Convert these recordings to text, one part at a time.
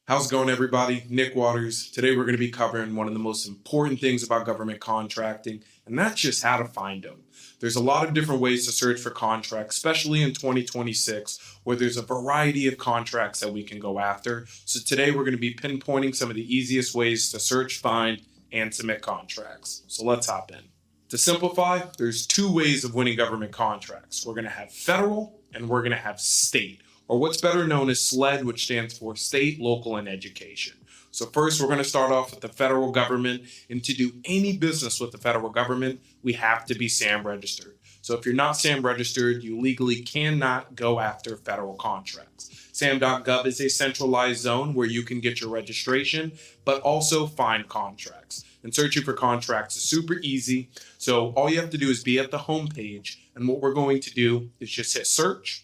How's it going, everybody? Nick Waters. Today we're going to be covering one of the most important things about government contracting, and that's just how to find them. There's a lot of different ways to search for contracts, especially in 2026, where there's a variety of contracts that we can go after. So today we're going to be pinpointing some of the easiest ways to search, find, and submit contracts. So let's hop in. To simplify, there's two ways of winning government contracts. We're going to have federal and we're going to have state, or what's better known as SLED, which stands for state, local, and education. So first, we're going to start off with the federal government. And to do any business with the federal government, we have to be SAM registered. So if you're not SAM registered, you legally cannot go after federal contracts. SAM.gov is a centralized zone where you can get your registration, but also find contracts. And searching for contracts is super easy. So all you have to do is be at the home page. And what we're going to do is just hit search.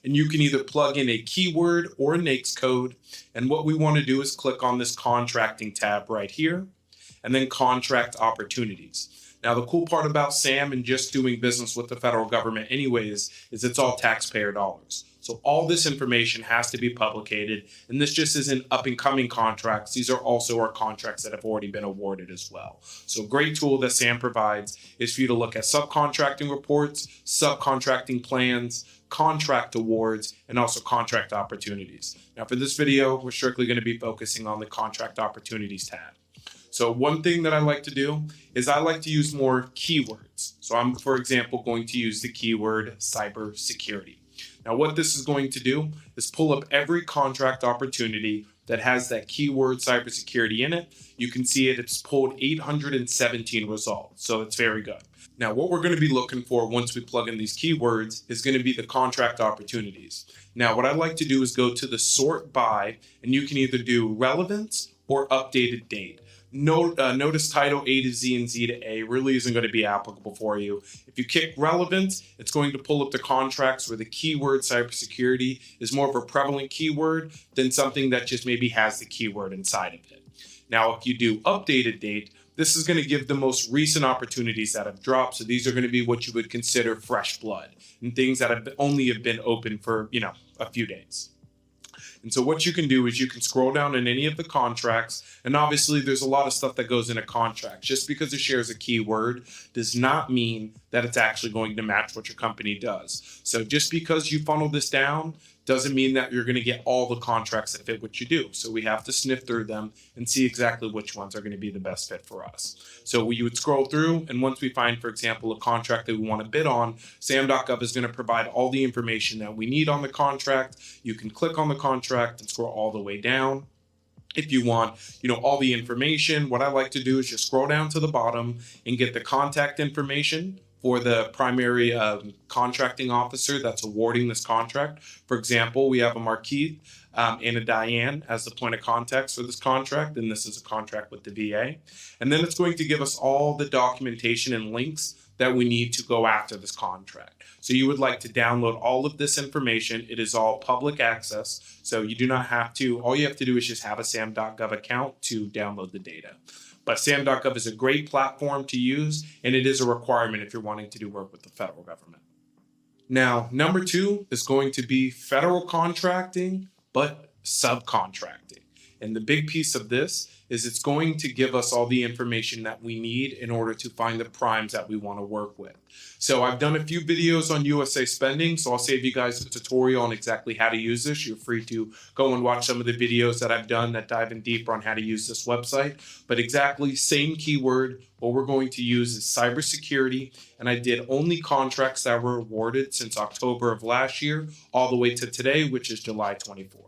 And you can either plug in a keyword or a NAICS code. And what we want to do is click on this contracting tab right here, and then contract opportunities. Now, the cool part about SAM and just doing business with the federal government anyways is it's all taxpayer dollars. So all this information has to be publicated, and this just isn't up and coming contracts. These are also our contracts that have already been awarded as well. So a great tool that SAM provides is for you to look at subcontracting reports, subcontracting plans, contract awards, and also contract opportunities. Now for this video, we're strictly going to be focusing on the contract opportunities tab. So one thing that I like to do is I like to use more keywords. So I'm, for example, going to use the keyword cybersecurity. Now what this is going to do is pull up every contract opportunity that has that keyword cybersecurity in it. You can see it's pulled 817 results, so it's very good. Now, what we're going to be looking for once we plug in these keywords is going to be the contract opportunities. Now, what I like to do is go to the sort by, and you can either do relevance or updated date. Notice title A to Z and Z to A really isn't going to be applicable for you. If you kick relevance, it's going to pull up the contracts where the keyword cybersecurity is more of a prevalent keyword than something that just maybe has the keyword inside of it. Now, if you do updated date, this is going to give the most recent opportunities that have dropped. So these are going to be what you would consider fresh blood and things that have only been open for, a few days. And so what you can do is you can scroll down in any of the contracts. And obviously there's a lot of stuff that goes in a contract. Just because it shares a keyword does not mean that it's actually going to match what your company does. So just because you funnel this down doesn't mean that you're going to get all the contracts that fit what you do. So we have to sniff through them and see exactly which ones are going to be the best fit for us. So we would scroll through, and once we find, for example, a contract that we want to bid on, SAM.gov is going to provide all the information that we need on the contract. You can click on the contract and scroll all the way down. If you want, all the information, what I like to do is just scroll down to the bottom and get the contact information for the primary contracting officer that's awarding this contract. For example, we have a Marquis and a Diane as the point of contact for this contract, and this is a contract with the VA. And then it's going to give us all the documentation and links that we need to go after this contract. So you would like to download all of this information. It is all public access, so you do not have to. All you have to do is just have a SAM.gov account to download the data. But SAM.gov is a great platform to use, and it is a requirement if you're wanting to do work with the federal government. Now, number 2 is going to be federal contracting, but subcontracting. And the big piece of this is it's going to give us all the information that we need in order to find the primes that we want to work with. So I've done a few videos on USA spending, so I'll save you guys a tutorial on exactly how to use this. You're free to go and watch some of the videos that I've done that dive in deeper on how to use this website. But exactly same keyword, what we're going to use is cybersecurity. And I did only contracts that were awarded since October of last year, all the way to today, which is July 24th.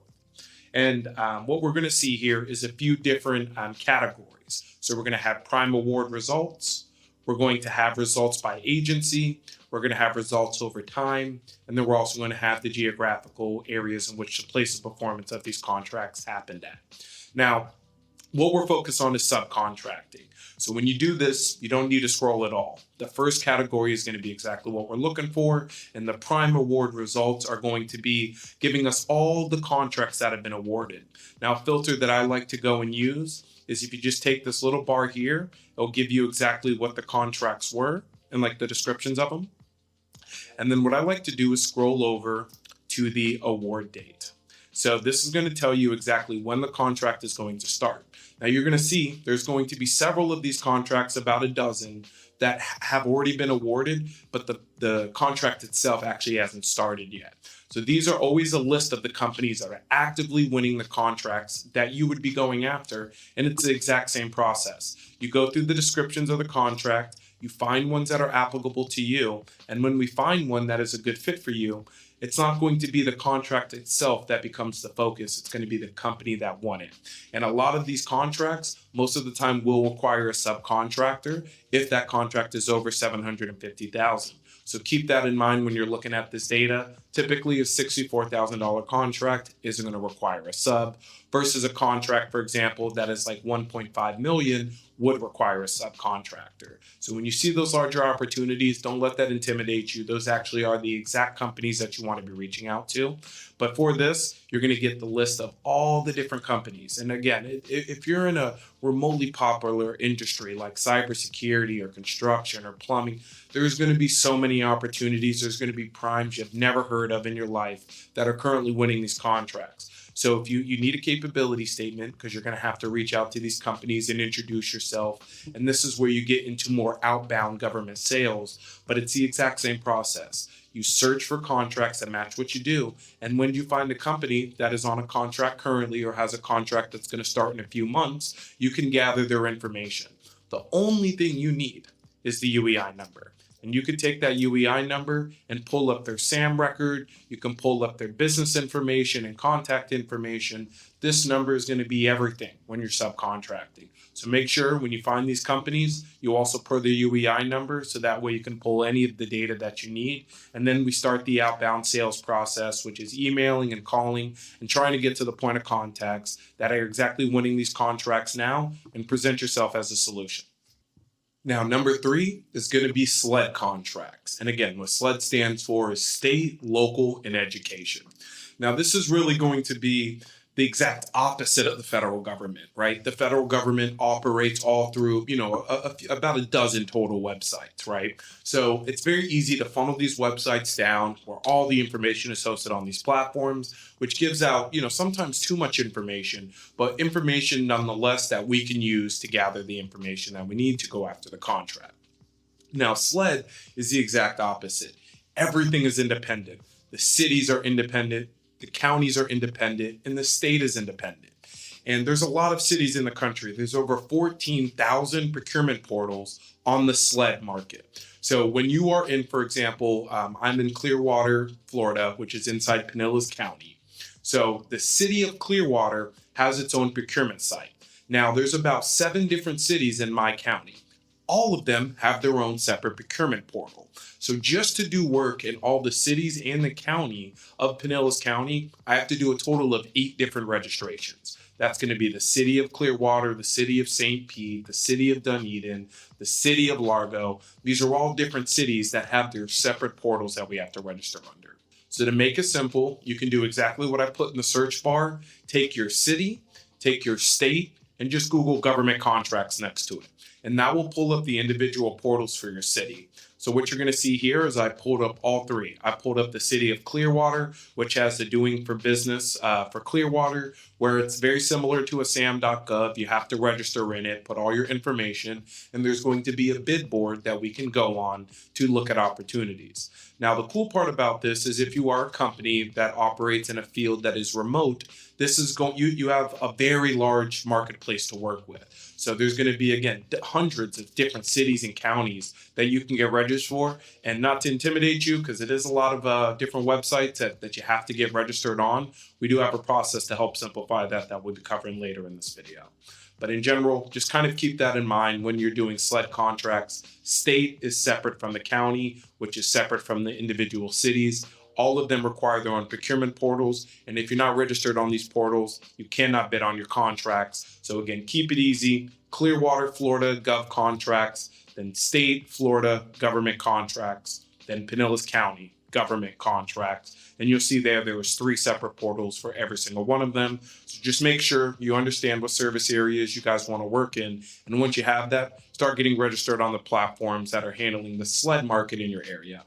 And what we're going to see here is a few different categories. So we're going to have prime award results. We're going to have results by agency. We're going to have results over time. And then we're also going to have the geographical areas in which the place of performance of these contracts happened at. Now, what we're focused on is subcontracting. So when you do this, you don't need to scroll at all. The first category is going to be exactly what we're looking for, and the prime award results are going to be giving us all the contracts that have been awarded. Now, a filter that I like to go and use is if you just take this little bar here, it'll give you exactly what the contracts were and like the descriptions of them. And then what I like to do is scroll over to the award date. So this is going to tell you exactly when the contract is going to start. Now you're going to see there's going to be several of these contracts, about a dozen, that have already been awarded, but the contract itself actually hasn't started yet. So these are always a list of the companies that are actively winning the contracts that you would be going after, and it's the exact same process. You go through the descriptions of the contract, you find ones that are applicable to you, and when we find one that is a good fit for you, it's not going to be the contract itself that becomes the focus. It's going to be the company that won it. And a lot of these contracts, most of the time, will require a subcontractor if that contract is over $750,000. So keep that in mind when you're looking at this data. Typically, a $64,000 contract isn't going to require a sub, versus a contract, for example, that is like 1.5 million would require a subcontractor. So when you see those larger opportunities, don't let that intimidate you. Those actually are the exact companies that you want to be reaching out to. But for this, you're going to get the list of all the different companies. And again, if you're in a remotely popular industry like cybersecurity or construction or plumbing, there's going to be so many opportunities. There's going to be primes you've never heard of in your life that are currently winning these contracts. So if you need a capability statement, because you're going to have to reach out to these companies and introduce yourself. And this is where you get into more outbound government sales, but it's the exact same process. You search for contracts that match what you do. And when you find a company that is on a contract currently or has a contract that's going to start in a few months, you can gather their information. The only thing you need is the UEI number. And you can take that UEI number and pull up their SAM record. You can pull up their business information and contact information. This number is going to be everything when you're subcontracting. So make sure when you find these companies, you also put the UEI number, so that way you can pull any of the data that you need. And then we start the outbound sales process, which is emailing and calling and trying to get to the point of contacts that are exactly winning these contracts now, and present yourself as a solution. Now, number 3 is going to be SLED contracts. And again, what SLED stands for is state, local, and education. Now, this is really going to be the exact opposite of the federal government, right? The federal government operates all through, about a dozen total websites, right? So it's very easy to funnel these websites down where all the information is hosted on these platforms, which gives out, sometimes too much information, but information nonetheless that we can use to gather the information that we need to go after the contract. Now, SLED is the exact opposite. Everything is independent. The cities are independent. The counties are independent, and the state is independent. And there's a lot of cities in the country. There's over 14,000 procurement portals on the SLED market. So when you are in, for example, I'm in Clearwater, Florida, which is inside Pinellas County. So the city of Clearwater has its own procurement site. Now, there's about 7 different cities in my county. All of them have their own separate procurement portal. So just to do work in all the cities and the county of Pinellas County, I have to do a total of 8 different registrations. That's going to be the city of Clearwater, the city of St. Pete, the city of Dunedin, the city of Largo. These are all different cities that have their separate portals that we have to register under. So to make it simple, you can do exactly what I put in the search bar. Take your city, take your state, and just Google government contracts next to it. And that will pull up the individual portals for your city. So what you're going to see here is I pulled up all 3. I pulled up the city of Clearwater, which has the doing for business for Clearwater, where it's very similar to a SAM.gov. You have to register in it, put all your information, and there's going to be a bid board that we can go on to look at opportunities. Now, the cool part about this is if you are a company that operates in a field that is remote, this is you have a very large marketplace to work with. So there's going to be, again, hundreds of different cities and counties that you can get registered for. And not to intimidate you, because it is a lot of different websites that you have to get registered on, we do have a process to help simplify that we'll be covering later in this video. But in general, just kind of keep that in mind when you're doing SLED contracts. State is separate from the county, which is separate from the individual cities. All of them require their own procurement portals. And if you're not registered on these portals, you cannot bid on your contracts. So again, keep it easy. Clearwater, Florida, Gov Contracts, then state, Florida, government contracts, then Pinellas County, government contracts. And you'll see there was 3 separate portals for every single one of them. So just make sure you understand what service areas you guys want to work in. And once you have that, start getting registered on the platforms that are handling the SLED market in your area.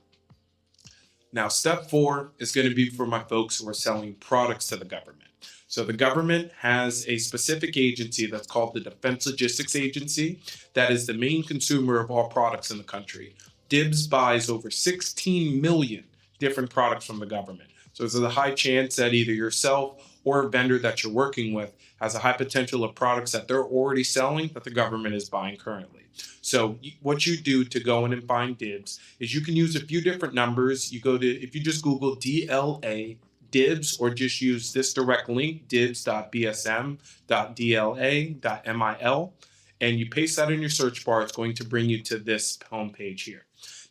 Now, step 4 is going to be for my folks who are selling products to the government. So the government has a specific agency that's called the Defense Logistics Agency that is the main consumer of all products in the country. DIBBS buys over 16 million different products from the government. So there's a high chance that either yourself or a vendor that you're working with has a high potential of products that they're already selling that the government is buying currently. So what you do to go in and find DIBBS is you can use a few different numbers. If you just Google DLA DIBBS, or just use this direct link, dibs.bsm.dla.mil, and you paste that in your search bar, it's going to bring you to this homepage here.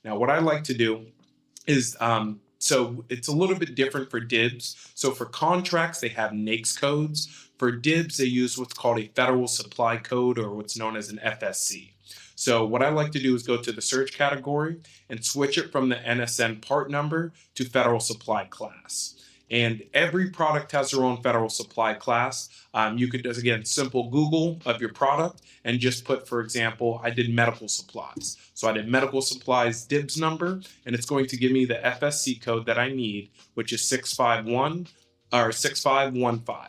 Now, what I like to do is, so it's a little bit different for DIBBS. So for contracts, they have NAICS codes. For DIBBS, they use what's called a Federal Supply Code, or what's known as an FSC. So what I like to do is go to the search category and switch it from the NSN part number to Federal Supply Class. And every product has their own federal supply class. You could just, again, simple Google of your product and just put, for example, I did medical supplies. So I did medical supplies DIBBS number, and it's going to give me the FSC code that I need, which is 6515.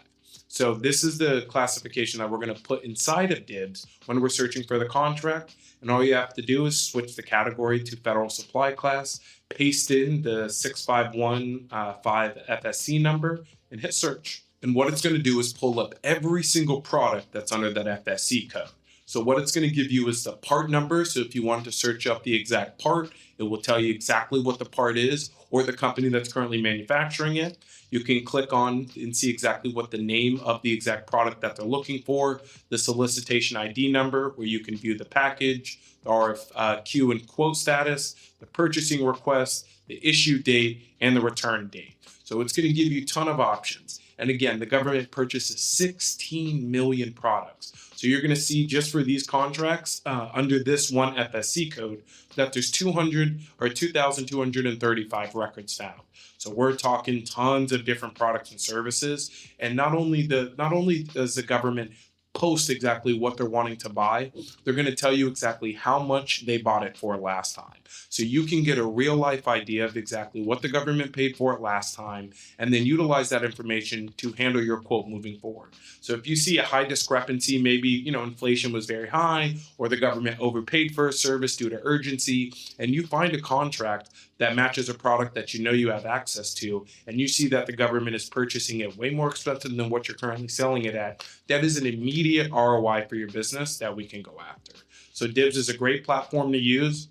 So this is the classification that we're going to put inside of DIBBS when we're searching for the contract. And all you have to do is switch the category to federal supply class, paste in the 6515 FSC number, and hit search. And what it's going to do is pull up every single product that's under that FSC code. So what it's going to give you is the part number. So if you want to search up the exact part, it will tell you exactly what the part is or the company that's currently manufacturing it. You can click on and see exactly what the name of the exact product that they're looking for, the solicitation ID number, where you can view the package, the RFQ and quote status, the purchasing request, the issue date, and the return date. So it's going to give you a ton of options. And again, the government purchases 16 million products. So you're going to see just for these contracts under this one FSC code that there's 2,235 records found. So we're talking tons of different products and services. And not only does the government post exactly what they're wanting to buy, they're going to tell you exactly how much they bought it for last time. So you can get a real life idea of exactly what the government paid for it last time, and then utilize that information to handle your quote moving forward. So if you see a high discrepancy, maybe, inflation was very high, or the government overpaid for a service due to urgency, and you find a contract that matches a product that you have access to, and you see that the government is purchasing it way more expensive than what you're currently selling it at, that is an immediate ROI for your business that we can go after. So DIBBS is a great platform to use,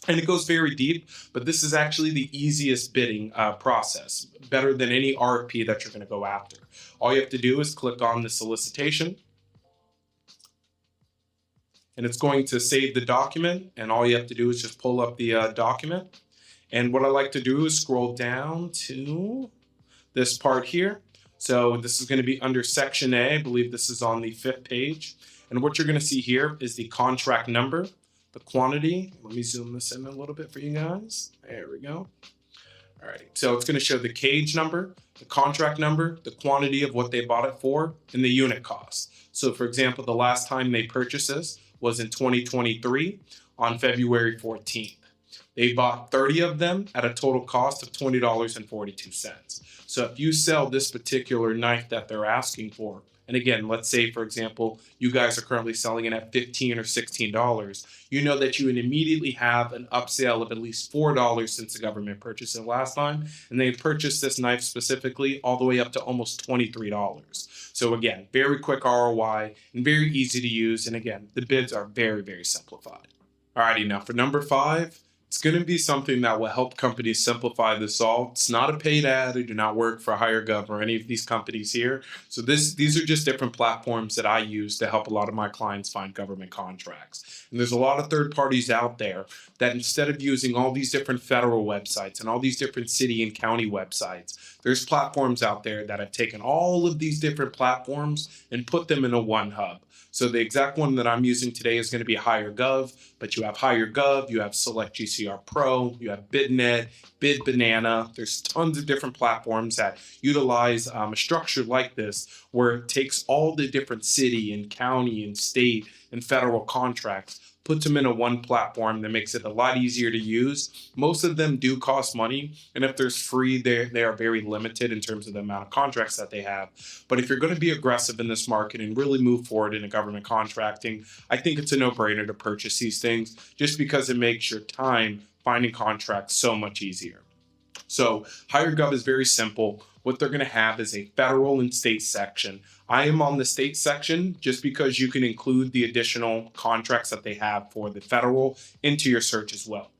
and it goes very deep, but this is actually the easiest bidding process, better than any RFP that you're going to go after. All you have to do is click on the solicitation, and it's going to save the document, and all you have to do is just pull up the document. And what I like to do is scroll down to this part here. So this is going to be under section A. I believe this is on the 5th page. And what you're going to see here is the contract number, the quantity. Let me zoom this in a little bit for you guys. There we go. All right. So it's going to show the cage number, the contract number, the quantity of what they bought it for, and the unit cost. So for example, the last time they purchased this was in 2023 on February 14th. They bought 30 of them at a total cost of $20.42. So if you sell this particular knife that they're asking for, and again, let's say, for example, you guys are currently selling it at $15 or $16, you know that you would immediately have an upsale of at least $4 since the government purchased it last time. And they purchased this knife specifically all the way up to almost $23. So again, very quick ROI and very easy to use. And again, the bids are very, very simplified. Alrighty, now for number 5, it's going to be something that will help companies simplify this all. It's not a paid ad. I do not work for HireGov or any of these companies here. So these are just different platforms that I use to help a lot of my clients find government contracts. And there's a lot of third parties out there that instead of using all these different federal websites and all these different city and county websites, there's platforms out there that have taken all of these different platforms and put them in a one hub. So the exact one that I'm using today is going to be HireGov, but you have HireGov, you have Select GCR Pro, you have BidNet, BidBanana. There's tons of different platforms that utilize a structure like this where it takes all the different city and county and state and federal contracts, puts them in a one platform that makes it a lot easier to use. Most of them do cost money, and if there's free, they are very limited in terms of the amount of contracts that they have. But if you're going to be aggressive in this market and really move forward in government contracting, I think it's a no-brainer to purchase these things just because it makes your time finding contracts so much easier. So HireGov is very simple. What they're going to have is a federal and state section. I am on the state section just because you can include the additional contracts that they have for the federal into your search as well.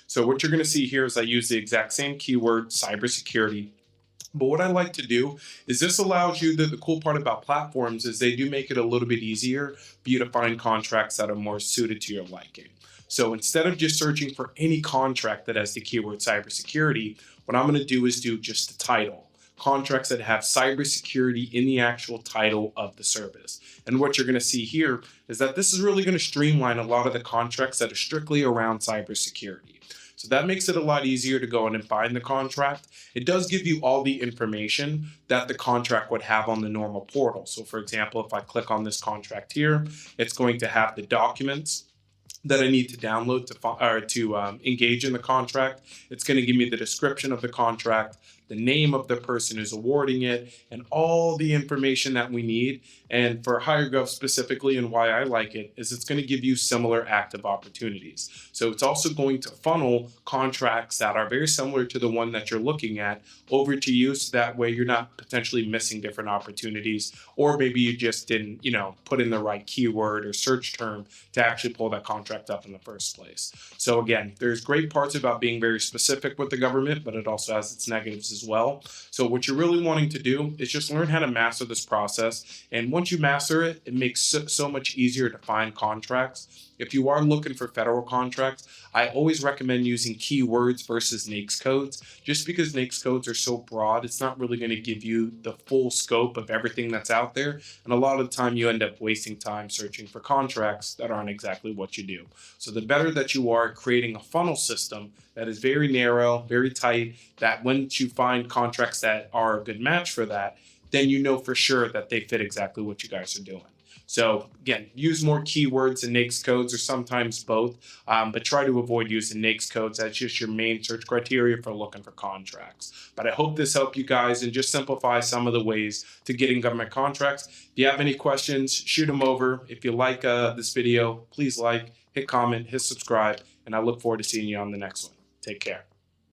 So what you're going to see here is I use the exact same keyword, cybersecurity. But what I like to do is this allows you, the cool part about platforms is they do make it a little bit easier for you to find contracts that are more suited to your liking. So instead of just searching for any contract that has the keyword cybersecurity, what I'm going to do is do just the title. Contracts that have cybersecurity in the actual title of the service. And what you're going to see here is that this is really going to streamline a lot of the contracts that are strictly around cybersecurity. So that makes it a lot easier to go in and find the contract. It does give you all the information that the contract would have on the normal portal. So for example, if I click on this contract here, it's going to have the documents that I need to download to engage in the contract. It's going to give me the description of the contract, the name of the person who's awarding it, and all the information that we need. And for HireGov specifically, and why I like it, is it's going to give you similar active opportunities. So it's also going to funnel contracts that are very similar to the one that you're looking at over to you, so that way you're not potentially missing different opportunities, or maybe you just didn't, put in the right keyword or search term to actually pull that contract up in the first place. So again, there's great parts about being very specific with the government, but it also has its negatives as well. So what you're really wanting to do is just learn how to master this process. And once you master it, it makes so much easier to find contracts. If you are looking for federal contracts, I always recommend using keywords versus NAICS codes, just because NAICS codes are so broad, it's not really going to give you the full scope of everything that's out there. And a lot of the time you end up wasting time searching for contracts that aren't exactly what you do. So the better that you are creating a funnel system that is very narrow, very tight, that once you find contracts that are a good match for that, then you know for sure that they fit exactly what you guys are doing. So again, use more keywords and NAICS codes, or sometimes both, but try to avoid using NAICS codes. That's just your main search criteria for looking for contracts. But I hope this helped you guys and just simplify some of the ways to getting government contracts. If you have any questions, shoot them over. If you like this video, please hit comment, hit subscribe, and I look forward to seeing you on the next one. Take care.